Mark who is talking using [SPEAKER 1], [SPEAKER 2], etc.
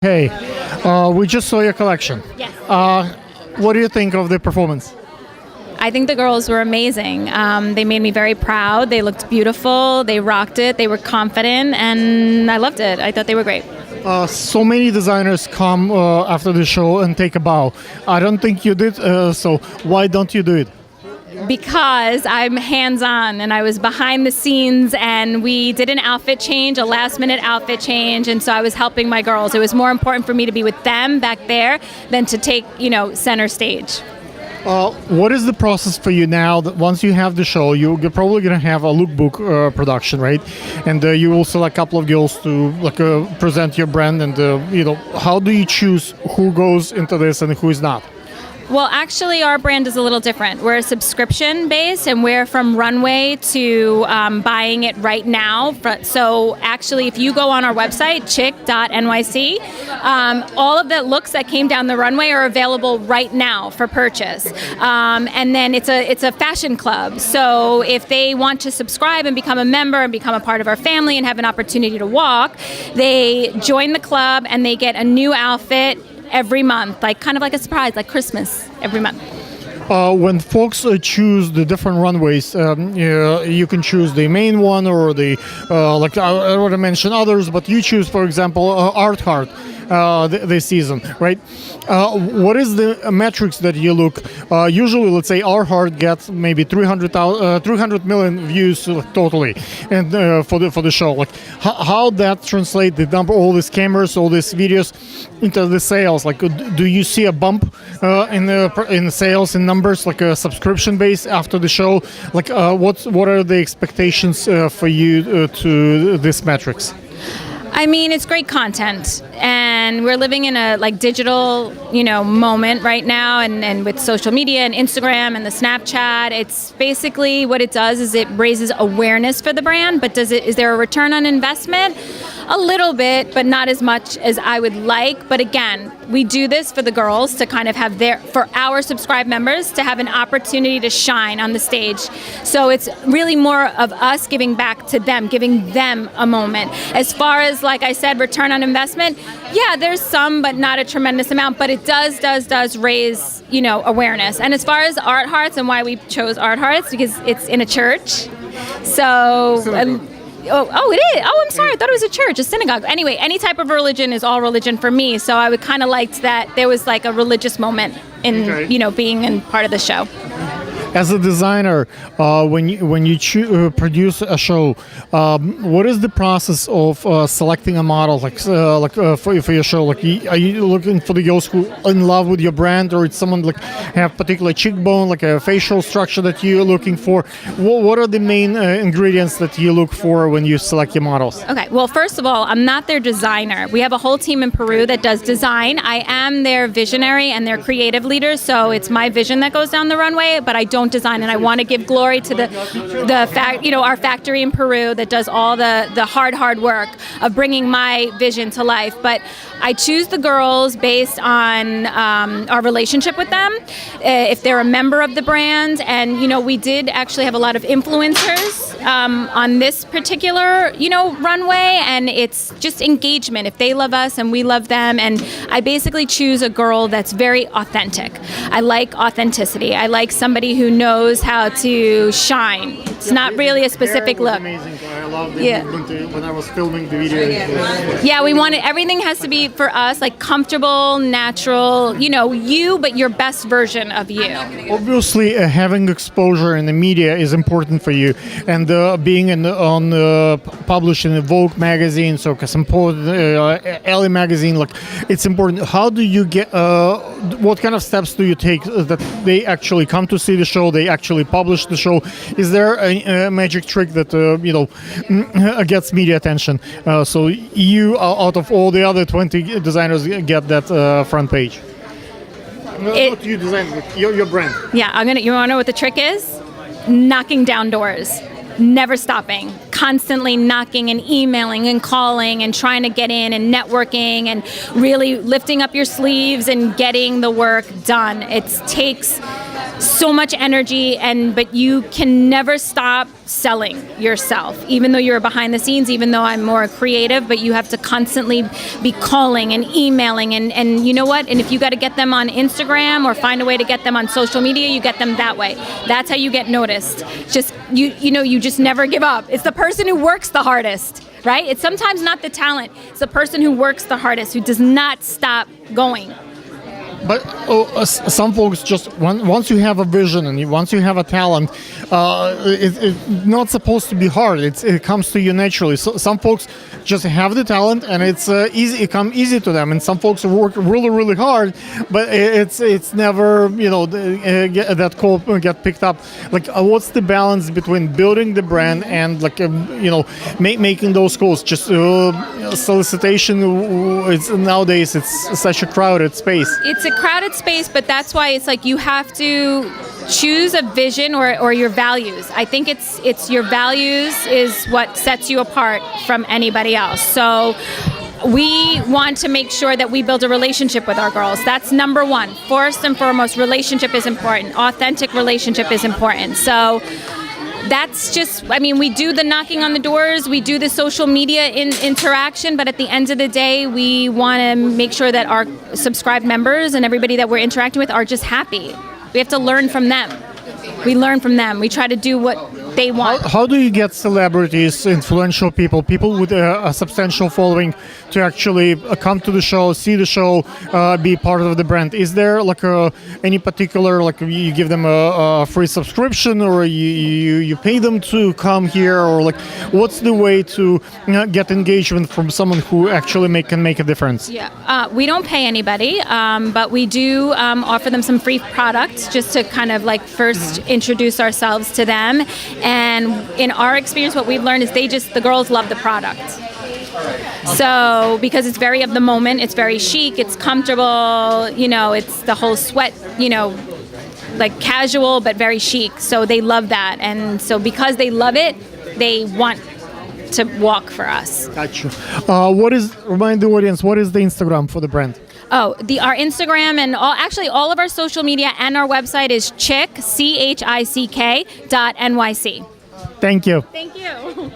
[SPEAKER 1] Hey, we just saw your collection.
[SPEAKER 2] Yes.
[SPEAKER 1] What do you think of the performance?
[SPEAKER 2] I think the girls were amazing. They made me very proud. They looked beautiful. They rocked it. They were confident, and I loved it. I thought they were great.
[SPEAKER 1] So many designers come after the show and take a bow. I don't think you did, so why don't you do it?
[SPEAKER 2] Because I'm hands-on, and I was behind the scenes, and we did an outfit change, a last-minute outfit change, and so I was helping my girls. It was more important for me to be with them back there than to take, center stage.
[SPEAKER 1] What is the process for you now that once you have the show, you're probably going to have a lookbook production, right? And you will select a couple of girls to present your brand, and how do you choose who goes into this and who is not?
[SPEAKER 2] Well, actually, our brand is a little different. We're subscription-based, and we're from runway to buying it right now. So actually, if you go on our website, chick.nyc, all of the looks that came down the runway are available right now for purchase. And then it's a fashion club. So if they want to subscribe and become a member and become a part of our family and have an opportunity to walk, they join the club and they get a new outfit every month, kind of like a surprise, like Christmas every month.
[SPEAKER 1] When folks choose the different runways, you can choose the main one or the, I want to mention others, but you choose, for example, Art Heart this season, right? What is the metrics that you look? Usually, let's say Art Heart gets maybe 300 million views totally, and for the show, how that translate the number, all these cameras, all these videos into the sales? Do you see a bump in sales in numbers, like a subscription base after the show? What are the expectations for you to this metrics?
[SPEAKER 2] I mean, it's great content, and we're living in a digital, moment right now, and with social media and Instagram and the Snapchat, it's basically what it does is it raises awareness for the brand. But is there a return on investment? A little bit, but not as much as I would like. But again, we do this for the girls to kind of have for our subscribed members to have an opportunity to shine on the stage. So it's really more of us giving back to them, giving them a moment. As far as, like I said, return on investment, yeah, there's some, but not a tremendous amount. But it does raise, awareness. And as far as Art Hearts and why we chose Art Hearts, because it's in a church. So. Oh, it is. Oh, I'm sorry. I thought it was a church, a synagogue. Anyway, any type of religion is all religion for me. So I would kind of liked that there was a religious moment in, being in part of the show.
[SPEAKER 1] As a designer, when you produce a show, what is the process of selecting a model, for your show? Are you looking for the girls who are in love with your brand, or it's someone have particular cheekbone, a facial structure that you're looking for? What are the main ingredients that you look for when you select your models?
[SPEAKER 2] Okay. Well, first of all, I'm not their designer. We have a whole team in Peru that does design. I am their visionary and their creative leader, so it's my vision that goes down the runway, but I don't design, and I want to give glory to our factory in Peru that does all the hard work of bringing my vision to life. But I choose the girls based on our relationship with them, if they're a member of the brand, and we did actually have a lot of influencers on this particular runway, and it's just engagement. If they love us and we love them, and I basically choose a girl that's very authentic. I like authenticity. I like somebody who knows how to shine. It's not really a specific look.
[SPEAKER 1] Amazing. I love the movement when I was filming the video.
[SPEAKER 2] Yeah, we wanted everything has to be for us comfortable, natural. You, but your best version of you.
[SPEAKER 1] Obviously, having exposure in the media is important for you, and being published in the Vogue magazine, so Elle magazine, it's important. How do you get? What kind of steps do you take that they actually come to see the show? They actually publish the show. Is there a magic trick that gets media attention? So you, out of all the other 20 designers, get that front page. Not you design, your brand.
[SPEAKER 2] Yeah, you want to know what the trick is? Knocking down doors. Never stopping, constantly knocking and emailing and calling and trying to get in and networking and really lifting up your sleeves and getting the work done. It takes so much energy, but you can never stop selling yourself, even though you're behind the scenes, even though I'm more creative, but you have to constantly be calling and emailing, and you know what? And if you got to get them on Instagram or find a way to get them on social media, you get them that way. That's how you get noticed. Just, you just never give up. It's the person who works the hardest, right? It's sometimes not the talent. It's the person who works the hardest, who does not stop going.
[SPEAKER 1] But some folks just once you have a vision and once you have a talent, it's not supposed to be hard. It comes to you naturally. So some folks just have the talent and it's easy. It comes easy to them. And some folks work really, really hard, but it's never that call get picked up. Like what's the balance between building the brand and making those calls? Just solicitation. Nowadays it's such a crowded space.
[SPEAKER 2] It's a crowded space, but that's why it's like you have to choose a vision or your values. I think it's your values is what sets you apart from anybody else. So we want to make sure that we build a relationship with our girls. That's number one. First and foremost, relationship is important. Authentic relationship is important. So that's just, we do the knocking on the doors, we do the social media interaction, but at the end of the day, we want to make sure that our subscribed members and everybody that we're interacting with are just happy. We have to learn from them. We learn from them. We try to do what they want.
[SPEAKER 1] How do you get celebrities, influential people with a substantial following to actually come to the show, see the show, be part of the brand? Is there any particular, you give them a free subscription or you pay them to come here, or what's the way to get engagement from someone who actually can make a difference?
[SPEAKER 2] Yeah, we don't pay anybody, but we do offer them some free products just to kind of first introduce ourselves to them. And in our experience, what we've learned is the girls love the product. So because it's very of the moment, it's very chic, it's comfortable, it's the whole sweat, casual but very chic. So they love that. And so because they love it, they want to walk for us.
[SPEAKER 1] Gotcha. Remind the audience, what is the Instagram for the brand?
[SPEAKER 2] Oh, our Instagram and all of our social media and our website is chick, CHICK.NYC.
[SPEAKER 1] Thank you.
[SPEAKER 2] Thank you.